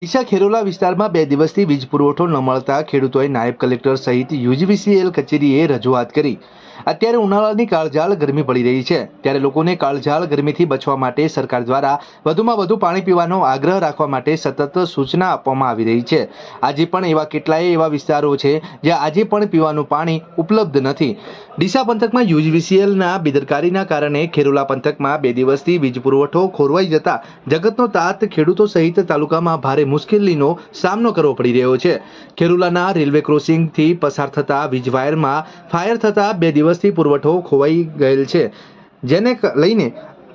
ડીસા ખેરોલા વિસ્તારમાં 2 દિવસથી વીજ પુરવઠો ન મળતા ખેડૂતોએ નાયબ કલેક્ટર સહિત યુજીવીસીએલ કચેરીએ રજૂઆત કરી। અત્યારે ઉનાળાની કાળઝાળ ગરમી પડી રહી છે, ત્યારે લોકોને કાળઝાળ ગરમીથી બચવા માટે સરકાર દ્વારા વધુમાં વધુ પાણી પીવાનો આગ્રહ રાખવા માટે સતત સૂચના આપવામાં આવી રહી છે। આજે પણ એવા કેટલાય એવા વિસ્તારો છે જ્યાં આજે પણ પીવાનું પાણી ઉપલબ્ધ નથી। ડીસા પંથકમાં યુજીવીસીએલના બેદરકારીના કારણે ખેરોલા પંથકમાં 2 દિવસથી વીજ પુરવઠો ખોરવાઈ જતા જગતનો તાત ખેડૂતો સહિત તાલુકામાં ભારે મુશ્કેલીનો સામનો કરવો પડી રહ્યો છે। ખેરોલાના રેલવે ક્રોસિંગથી પસાર થતા વીજ વાયરમાં ફાયર થતા 2 દિવસથી પુરવઠો ખોવાઈ ગયેલ છે, જેને લઈને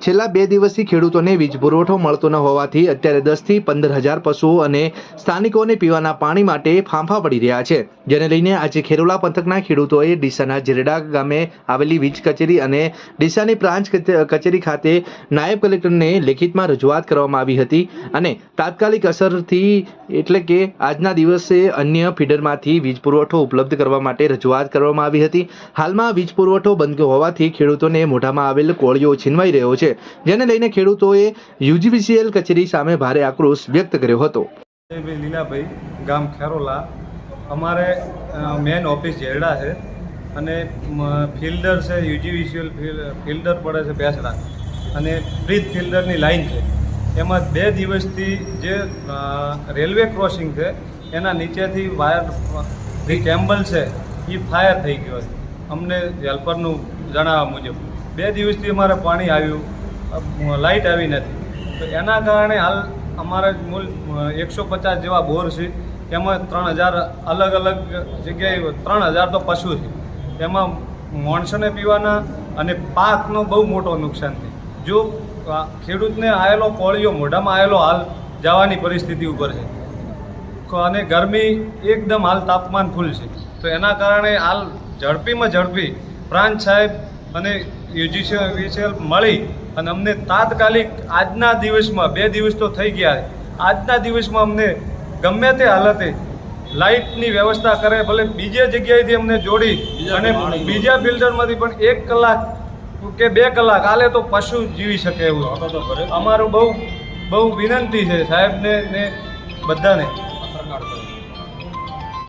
છેલ્લા 2 દિવસથી ખેડૂતોને વીજ પુરવઠો મળતો ન હોવાથી અત્યારે 10 થી 15,000 પશુઓ અને સ્થાનિકોને પીવાના પાણી માટે ફાંફા પડી રહ્યા છે, જેને લઈને આજે ખેરોલા પંથકના ખેડૂતોએ ડીસાના જેરડા ગામે આવેલી વીજ કચેરી અને ડીસાની બ્રાન્ચ કચેરી ખાતે નાયબ કલેક્ટરને લેખિતમાં રજૂઆત કરવામાં આવી હતી અને તાત્કાલિક અસરથી એટલે કે આજના દિવસે અન્ય ફીડરમાંથી વીજ પુરવઠો ઉપલબ્ધ કરવા માટે રજૂઆત કરવામાં આવી હતી। હાલમાં વીજ પુરવઠો બંધ હોવાથી ખેડૂતોને મોઢામાં આવેલ કોળિયો છીનવાઈ રહ્યો છે, જેને લઈને ખેડૂતોએ યુજીવીસીએલ કચેરી સામે ભારે આક્રોશ વ્યક્ત કર્યો હતો। લીલાભાઈ ગામ ખેરોલા, અમારે મેન ઓફિસ જેરડા છે અને ફિલ્ડર છે યુજીવીસીએલ ફિલ્ડર પડે છે બેસડા અને બ્રિજ ફિલ્ડરની લાઈન છે। એમાં 2 દિવસથી જે રેલવે ક્રોસિંગ છે એના નીચેથી વાયર જે કેબલ છે એ ફાયર થઈ ગયો છે। અમને હેલ્પરનું જણાવવા મુજબ 2 દિવસથી અમારે પાણી આવ્યું, લાઇટ આવી નથી, તો એના કારણે હાલ અમારા મૂળ 150 જેવા બોર છે, એમાં 3,000 અલગ અલગ જગ્યાએ 3,000 તો પશુ છે, એમાં માણસોને પીવાના અને પાકનો બહુ મોટો નુકસાન છે। જો ખેડૂતને આવેલો કોળિયો મોઢામાં આવેલો હાલ જવાની પરિસ્થિતિ ઉપર છે અને ગરમી એકદમ હાલ તાપમાન ફૂલ છે, તો એના કારણે હાલ ઝડપીમાં ઝડપી પ્રાંત સાહેબ અને યુજીવીસીએલ મળી અને અમને તાત્કાલિક આજના દિવસમાં 2 દિવસ તો થઈ ગયા, આજના દિવસમાં અમને ગમે તે હાલતે લાઇટની વ્યવસ્થા કરે, ભલે બીજે જગ્યાએથી અમને જોડી અને બીજા ફિલ્ટરમાંથી પણ 1 કલાક કે 2 કલાક હાલે તો પશુ જીવી શકે એવું અમારું બહુ વિનંતી છે સાહેબને ને બધાને।